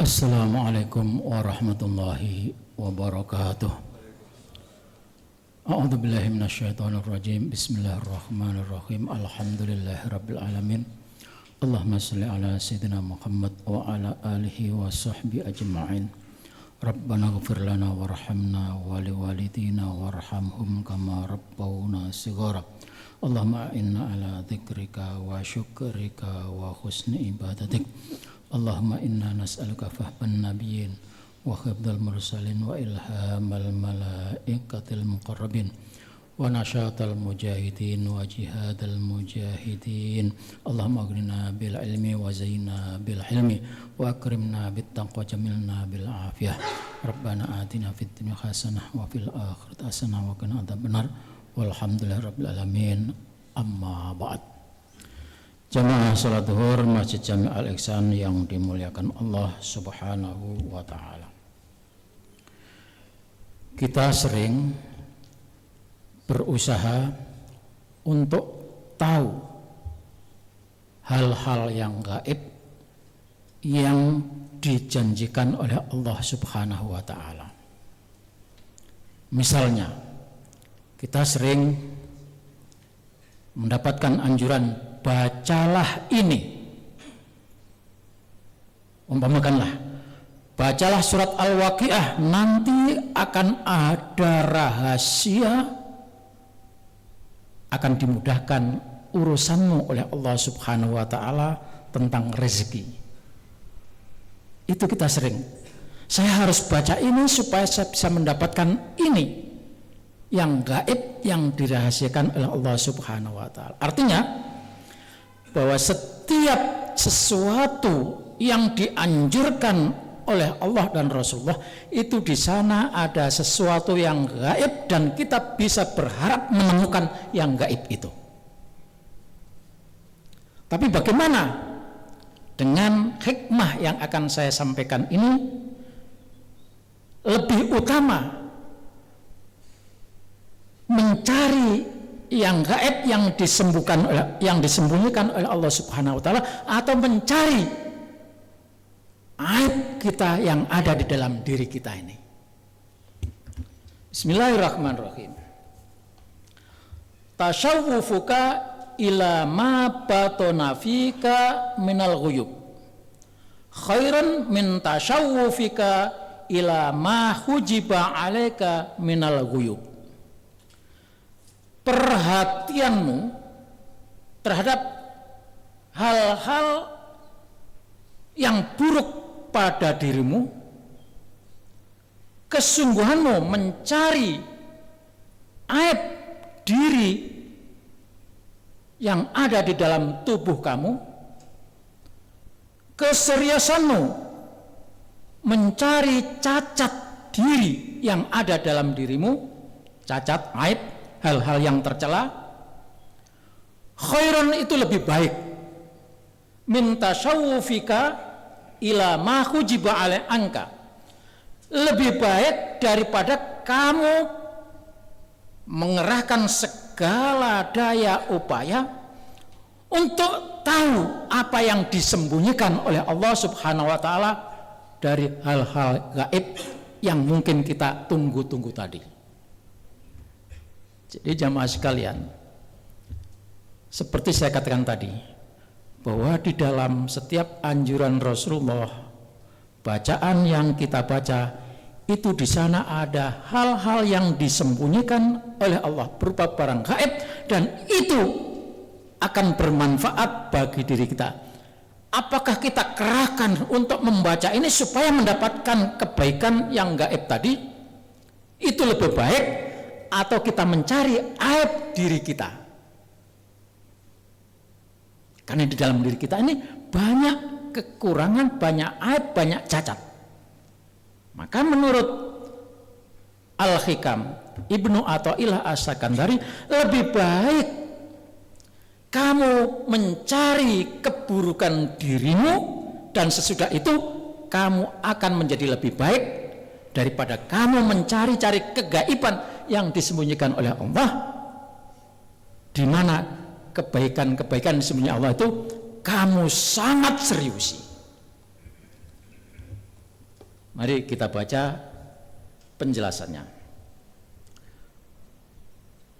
Assalamualaikum warahmatullahi wabarakatuh. A'udzu billahi minasyaitonir rajim. Bismillahirrahmanirrahim. Alhamdulillahirabbil alamin. Allahumma shalli ala sayyidina Muhammad wa ala alihi wa sahbihi ajma'in. Rabbana ighfir lana warhamna wa liwalidina warhamhum kama rabbawna shighara. Allahumma inna ala dzikrika wa syukrika wa husni ibadatik. Allahumma inna nas'aluka fahman nabiyyin wa hifdzal mursalin wa ilhamal malaikatil muqarrabin wa nasyatal mujahidin wa jihadal mujahidin. Allahumma aghnina bil ilmi wa zayyinna bil hilmi wa akrimna bit taqwa jamilna bil afiyah. Rabbana atina fid dunya hasanah wa fil akhirati hasanah wa qina adzabannar. Walhamdulillahirabbil alamin. Amma ba'd. Jamaah salat zuhur Masjid Jami' Al-Ihsan yang dimuliakan Allah Subhanahu wa taala. Kita sering berusaha untuk tahu hal-hal yang gaib yang dijanjikan oleh Allah Subhanahu wa taala. Misalnya, kita sering mendapatkan anjuran bacalah ini, umpamakanlah bacalah surat Al-Waqiah, nanti akan ada rahasia, akan dimudahkan urusanmu oleh Allah Subhanahu wa taala tentang rezeki. Itu kita sering, saya harus baca ini supaya saya bisa mendapatkan ini yang gaib yang dirahasiakan oleh Allah Subhanahu wa taala. Artinya bahwa setiap sesuatu yang dianjurkan oleh Allah dan Rasulullah itu di sana ada sesuatu yang gaib dan kita bisa berharap menemukan yang gaib itu. Tapi bagaimana dengan hikmah yang akan saya sampaikan ini? Lebih utama mencari yang gaib yang disembunyikan oleh Allah Subhanahu wa taala, atau mencari aib kita yang ada di dalam diri kita ini. Bismillahirrahmanirrahim. Tasyawwufuka ila ma batana fika minal ghuyub khairan min tasyawwufika ila ma hujiba alaika minal ghuyub. Perhatianmu terhadap hal-hal yang buruk pada dirimu, kesungguhanmu mencari aib diri yang ada di dalam tubuh kamu, keseriusanmu mencari cacat diri yang ada dalam dirimu, cacat, aib, hal-hal yang tercela, khairan itu lebih baik min tasyawwufika ila ma hujiba anka, lebih baik daripada kamu mengerahkan segala daya upaya untuk tahu apa yang disembunyikan oleh Allah Subhanahu wa taala dari hal-hal gaib yang mungkin kita tunggu-tunggu tadi. Jadi jamaah sekalian, seperti saya katakan tadi, bahwa di dalam setiap anjuran Rasulullah, bacaan yang kita baca itu di sana ada hal-hal yang disembunyikan oleh Allah berupa barang gaib, dan itu akan bermanfaat bagi diri kita. Apakah kita kerahkan untuk membaca ini supaya mendapatkan kebaikan yang gaib tadi? Itu lebih baik, atau kita mencari aib diri kita? Karena di dalam diri kita ini banyak kekurangan, banyak aib, banyak cacat. Maka menurut Al-Hikam Ibnu Athaillah As-Sakandari, lebih baik kamu mencari keburukan dirimu, dan sesudah itu kamu akan menjadi lebih baik daripada kamu mencari-cari kegaiban yang disembunyikan oleh Allah, di mana kebaikan-kebaikan disembunyikan Allah itu kamu sangat seriusi. Mari kita baca penjelasannya.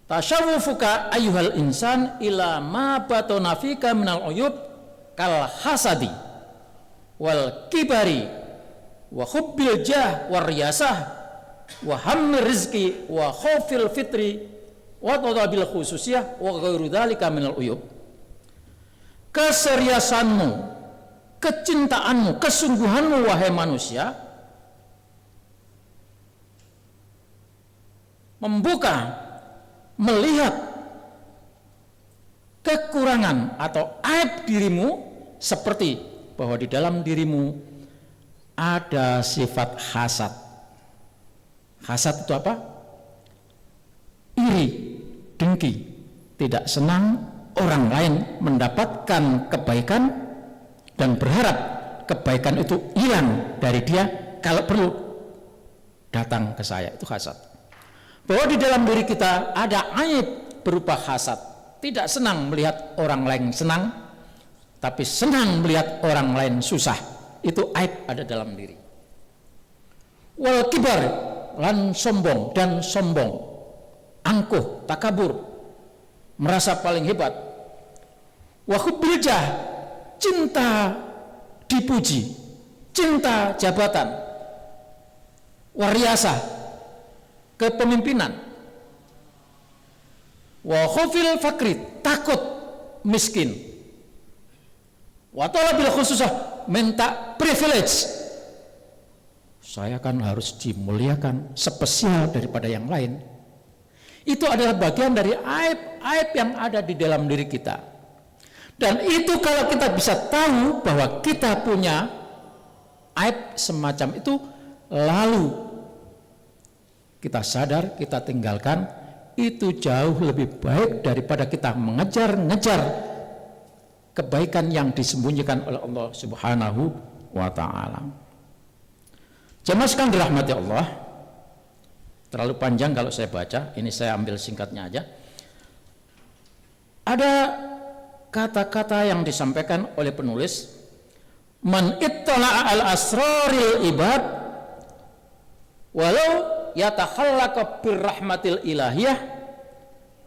Tasyawufuka ayyuhal insan ila ma batana fika minal uyub kal hasadi wal kibari wa hubbil jah war riyasah wa hammir rizki wa khawfil fitri wa tadabil khususiyah wa ghairu dzalika minal uyub. Keseriusanmu, kecintaanmu, kesungguhanmu wahai manusia membuka, melihat kekurangan atau aib dirimu, seperti bahwa di dalam dirimu ada sifat hasad. Hasad itu apa? Iri, dengki, tidak senang orang lain mendapatkan kebaikan dan berharap kebaikan itu hilang dari dia, kalau perlu datang ke saya. Itu hasad. Bahwa di dalam diri kita ada aib berupa hasad, tidak senang melihat orang lain senang, tapi senang melihat orang lain susah. Itu aib ada dalam diri. Wal kibar, lan sombong dan sombong, angkuh, takabur, merasa paling hebat. Wa hubbil jah, cinta dipuji, cinta jabatan. Wariyasah, kepemimpinan. Wa khawfil fakri, takut miskin. Wa talabil khususah, minta privilege. Saya kan harus dimuliakan spesial daripada yang lain. Itu adalah bagian dari aib-aib yang ada di dalam diri kita. Dan itu kalau kita bisa tahu bahwa kita punya aib semacam itu, lalu kita sadar, kita tinggalkan, itu jauh lebih baik daripada kita mengejar-ngejar kebaikan yang disembunyikan oleh Allah Subhanahu wa ta'ala. Jemaah sekalian dirahmati Allah, terlalu panjang kalau saya baca, ini saya ambil singkatnya aja. Ada kata-kata yang disampaikan oleh penulis, man ittala'a al-asraril ibad walau yatakhallaqa birrahmatil ilahiyah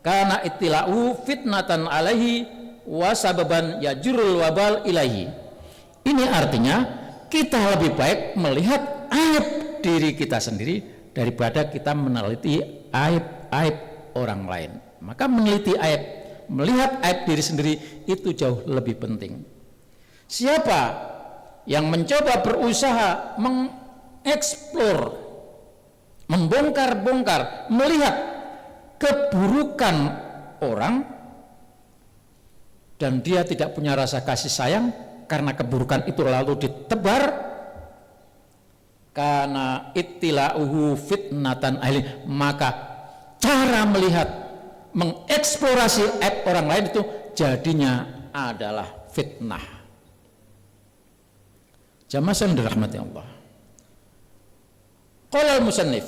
kana ittila'u fitnatan alaihi wa sababan yajurul wabal ilahi. Ini artinya kita lebih baik melihat aib diri kita sendiri daripada kita meneliti aib-aib orang lain. Maka meneliti aib, melihat aib diri sendiri itu jauh lebih penting. Siapa yang mencoba berusaha mengeksplor, membongkar-bongkar, melihat keburukan orang, dan dia tidak punya rasa kasih sayang karena keburukan itu lalu ditebar, karena ittila'uhu fitnatan ahli, maka cara melihat, mengeksplorasi aib orang lain itu jadinya adalah fitnah. Jamaah yang dirahmati Allah. Qala al-musannif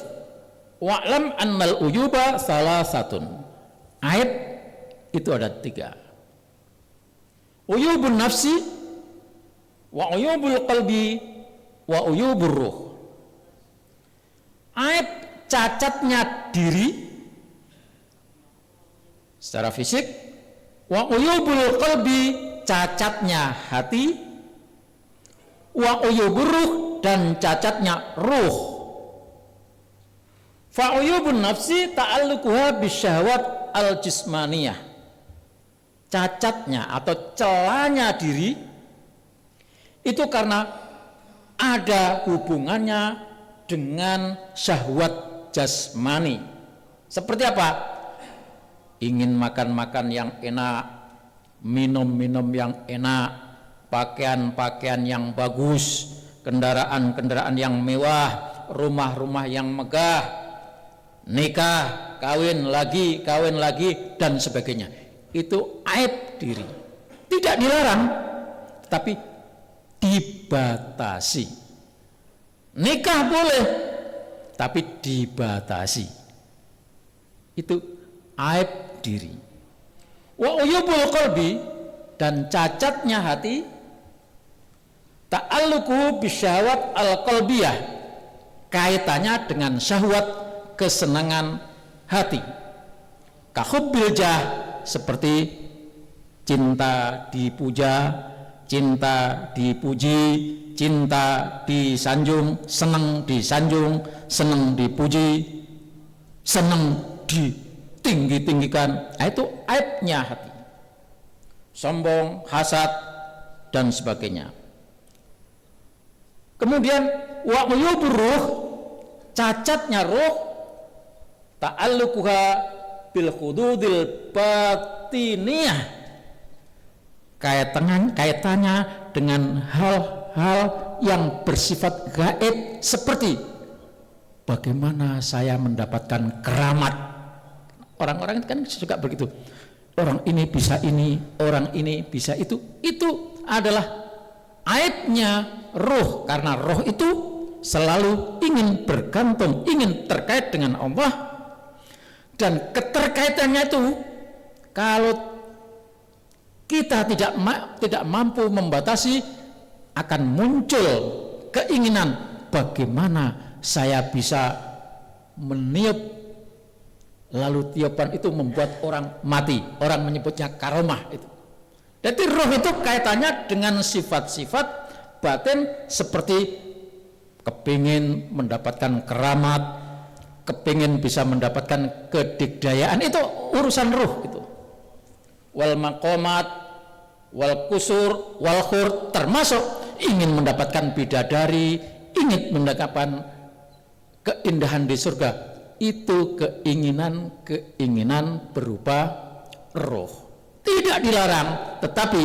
wa'lam annal uyuba salasatun. Aib itu ada 3. Uyubun nafsi wa uyubul qalbi wa uyubur ruh. Aib cacatnya diri secara fisik, wa uyubul qalbi cacatnya hati, wa uyubur ruh dan cacatnya ruh. Fa uyubun nafsi ta'alluquha bisyahwat al-jismaniyah. Cacatnya atau celahnya diri itu karena ada hubungannya dengan syahwat jasmani. Seperti apa? Ingin makan-makan yang enak, minum-minum yang enak, pakaian-pakaian yang bagus, kendaraan-kendaraan yang mewah, rumah-rumah yang megah, nikah, kawin lagi, dan sebagainya. Itu aib diri. Tidak dilarang, tapi dibatasi. Nikah boleh, tapi dibatasi. Itu aib diri. Wa uyubul qalbi dan cacatnya hati, ta'alluqu bisyahwat al-qalbiyah, kaitannya dengan syahwat, kesenangan hati. Kahubbil jah, seperti cinta dipuja, cinta dipuji, cinta disanjung, senang disanjung, senang dipuji, senang ditinggi-tinggikan. Nah, itu aibnya hati. Sombong, hasad, dan sebagainya. Kemudian wa uyubur ruh, cacatnya ruh, ta'alluquha bil hududil batiniyah, kaitannya dengan hal-hal yang bersifat gaib, seperti bagaimana saya mendapatkan keramat. Orang-orang kan suka begitu, orang ini bisa ini, orang ini bisa itu adalah aibnya roh, karena roh itu selalu ingin bergantung, ingin terkait dengan Allah. Dan keterkaitannya itu, kalau kita tidak mampu membatasi, akan muncul keinginan bagaimana saya bisa meniup, lalu tiupan itu membuat orang mati. Orang menyebutnya karomah itu. Jadi roh itu kaitannya dengan sifat-sifat batin, seperti kepingin mendapatkan keramat, kepingin bisa mendapatkan kedigdayaan, itu urusan ruh itu. Wal maqamat, wal kusur, wal khur, termasuk ingin mendapatkan bidadari, ingin mendapatkan keindahan di surga. Itu keinginan berupa roh. Tidak dilarang, tetapi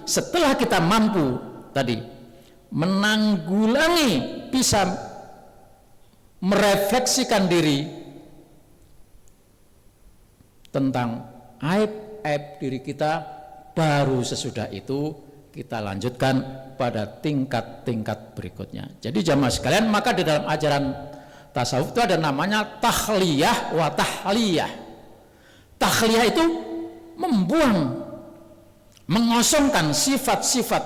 setelah kita mampu tadi menanggulangi, bisa merefleksikan diri tentang aib-aib diri kita, baru sesudah itu kita lanjutkan pada tingkat-tingkat berikutnya. Jadi jamaah sekalian, maka di dalam ajaran tasawuf itu ada namanya tahliyah wa tahliyah. Tahliyah itu membuang, mengosongkan sifat-sifat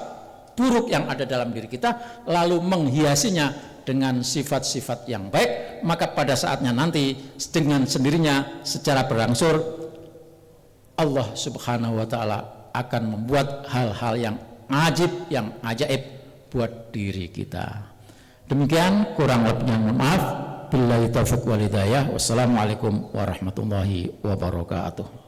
buruk yang ada dalam diri kita, lalu menghiasinya dengan sifat-sifat yang baik. Maka pada saatnya nanti dengan sendirinya secara berangsur Allah Subhanahu wa taala akan membuat hal-hal yang ajib, yang ajaib buat diri kita. Demikian, kurang lebihnya mohon maaf. Billahi taufiq wal hidayah. Wassalamualaikum warahmatullahi wabarakatuh.